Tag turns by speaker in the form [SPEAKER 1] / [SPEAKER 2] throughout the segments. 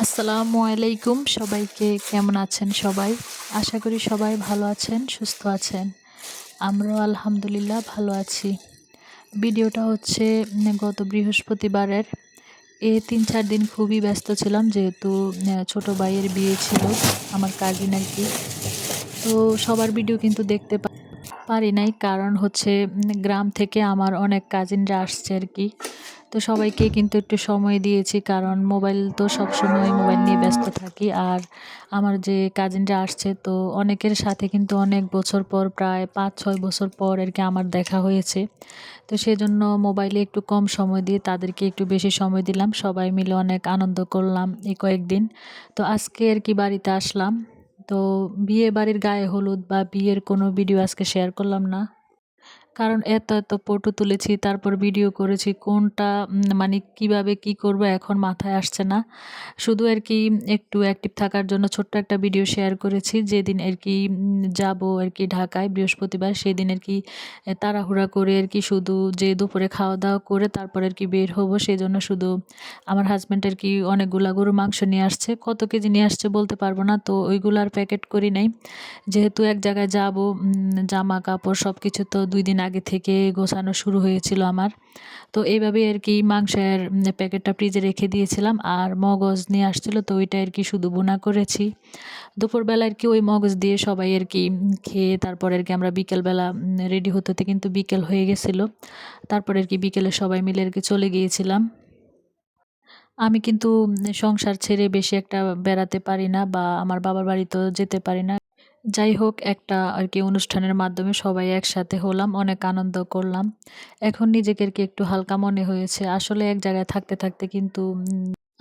[SPEAKER 1] আসসালামু আলাইকুম সবাইকে, কেমন আছেন সবাই? আশা করি সবাই ভালো আছেন, সুস্থ আছেন। আমরাও আলহামদুলিল্লাহ ভালো আছি। ভিডিওটা হচ্ছে গত বৃহস্পতিবারের। ৩-৪ দিন খুবই ব্যস্ত ছিলাম, যেহেতু ছোট ভাইয়ের বিয়ে ছিল, আমার কাজিন আর কি। তো সবার ভিডিও কিন্তু দেখতে পারি নাই, কারণ হচ্ছে গ্রাম থেকে আমার অনেক কাজিনরা আসছে আর কি। তো সবাইকে কিন্তু একটু সময় দিয়েছি, কারণ মোবাইল তো সবসময় মোবাইল নিয়ে ব্যস্ত থাকি। আর আমার যে কাজিনরা আসছে, তো অনেকের সাথে কিন্তু অনেক বছর পর, প্রায় ৫-৬ বছর পর আর কি আমার দেখা হয়েছে। তো সেজন্য মোবাইলে একটু কম সময় দিয়ে তাদেরকে একটু বেশি সময় দিলাম। সবাই মিলে অনেক আনন্দ করলাম এই কয়েকদিন। তো আজকে আর কি বাড়িতে আসলাম। তো বিয়ে বাড়ির গায়ে হলুদ বা বিয়ের কোনো ভিডিও আজকে শেয়ার করলাম না। কারণ এত ফটো তুলেছি, তারপর ভিডিও করেছি, কোনটা মানে কিভাবে কি করব এখন মাথায় আসছে না। শুধু আর কি একটু অ্যাক্টিভ থাকার জন্য ছোট্ট একটা ভিডিও শেয়ার করেছি। যেদিন আর কি যাবো আর কি ঢাকায় বৃহস্পতিবার, সেদিন আর কি তাড়াহুড়া করে আর কি শুধু যে দুপুরে খাওয়া-দাওয়া করে তারপর আর কি বের হবো। সেজন্য শুধু আমার হাসব্যান্ড আর কি অনেকগুলা গরুর মাংস নিয়ে আসছে। কত কেজি নিয়ে আসছে বলতে পারবো না। তো ওইগুলো আর প্যাকেট করি নাই। যেহেতু এক জায়গায় যাবো, জামা কাপড় সবকিছু তো ২ দিন আগে থেকে গোছানো শুরু হয়েছিল আমার। তো এইভাবেই আর কি মাংসের প্যাকেটটা ফ্রিজে রেখে দিয়েছিলাম। আর মগজ নিয়ে আসছিল, তো ওইটা আর কি শুধু ভুনা করেছি। দুপুরবেলা আর কি ওই মগজ দিয়ে সবাই আর কি খেয়ে তারপর আর কি আমরা বিকেলবেলা রেডি হতে হতে কিন্তু বিকেল হয়ে গেছিল। তারপর আর কি বিকেলে সবাই মিলে আর কি চলে গিয়েছিলাম। আমি কিন্তু সংসার ছেড়ে বেশি একটা বেড়াতে পারি না, বা আমার বাবার বাড়িতেও যেতে পারি না। যাই হোক, একটা আর কি অনুষ্ঠানের মাধ্যমে সবাই একসাথে হলাম, অনেক আনন্দ করলাম। এখন নিজেকে আর কি একটু হালকা মনে হয়েছে। আসলে এক জায়গায় থাকতে থাকতে কিন্তু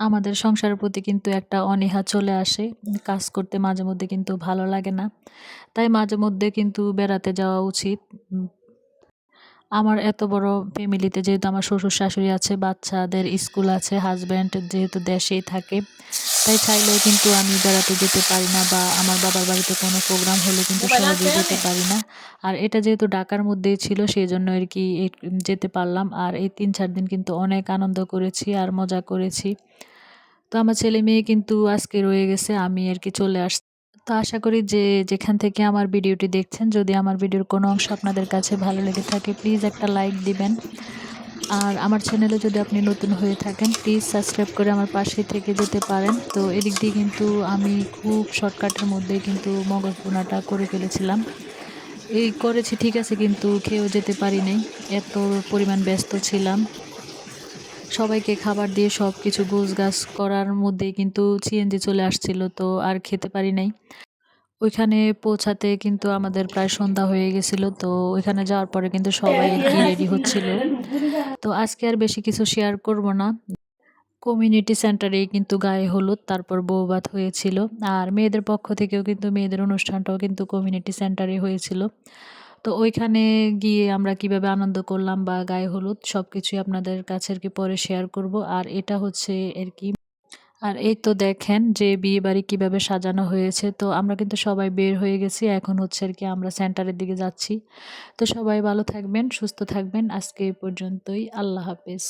[SPEAKER 1] আমাদের সংসারের প্রতি কিন্তু একটা অনীহা চলে আসে। কাজ করতে মাঝে মধ্যে কিন্তু ভালো লাগে না। তাই মাঝে মধ্যে কিন্তু বেড়াতে যাওয়া উচিত। আমার এত বড় ফ্যামিলিতে যেহেতু আমার শ্বশুর-শাশুড়ি আছে, বাচ্চাদের স্কুল আছে, হাসব্যান্ড যেহেতু দেশেই থাকে, তাই চাইলেও কিন্তু আমি বেড়াতে যেতে পারি না, বা আমার বাবার বাড়িতে কোনো প্রোগ্রাম হলে কিন্তু সহজেই যেতে পারি না। আর এটা যেহেতু ঢাকার মধ্যেই ছিল, সেজন্য আর কি যেতে পারলাম। আর এই ৩-৪ দিন কিন্তু অনেক আনন্দ করেছি আর মজা করেছি। তো আমার ছেলে-মেয়ে কিন্তু আজকে রয়ে গেছে, আমি আর কি চলে আসছি। তো আশা করি যে যেখান থেকে আমার ভিডিওটি দেখছেন, যদি আমার ভিডিওর কোনো অংশ আপনাদের কাছে ভালো লেগে থাকে, প্লিজ একটা লাইক দিবেন। আর আমার চ্যানেলে যদি আপনি নতুন হয়ে থাকেন, প্লিজ সাবস্ক্রাইব করে আমার পাশে থেকে যেতে পারেন। তো এদিক দিয়ে কিন্তু আমি খুব শর্টকাটের মধ্যেই কিন্তু মগজ ভুনাটা করে ফেলেছিলাম। এই করেছি ঠিক আছে, কিন্তু খেয়েও যেতে পারি নাই। এত পরিমাণ ব্যস্ত ছিলাম। সবাইকে খাবার দিয়ে সবকিছু গোছগাছ করার মধ্যেই কিন্তু সিএনজি চলে আসছিল, তো আর খেতে পারি নাই। ওইখানে পৌঁছাতে কিন্তু আমাদের প্রায় সন্ধ্যা হয়ে গেছিল। তো ওইখানে যাওয়ার পরে কিন্তু সবাই আর কি রেডি হচ্ছিল। তো আজকে আর বেশি কিছু শেয়ার করব না। কমিউনিটি সেন্টারেই কিন্তু গায়ে হলুদ, তারপর বৌভাত হয়েছিল। আর মেয়েদের পক্ষ থেকেও কিন্তু মেয়েদের অনুষ্ঠানটাও কিন্তু কমিউনিটি সেন্টারে হয়েছিল। তো ওইখানে গিয়ে আমরা কিভাবে আনন্দ করলাম বা গায়ে হলুদ সবকিছুই আপনাদের কাছে আর কি পরে শেয়ার করব। আর এটা হচ্ছে আর কি, আর এই তো দেখেন যে বিয়েবাড়ি কিভাবে সাজানো হয়েছে। তো আমরা কিন্তু সবাই বের হয়ে গেছি। এখন হচ্ছে আর কি আমরা সেন্টারের দিকে যাচ্ছি। তো সবাই ভালো থাকবেন, সুস্থ থাকবেন। আজকে এই পর্যন্তই। আল্লাহ হাফেজ।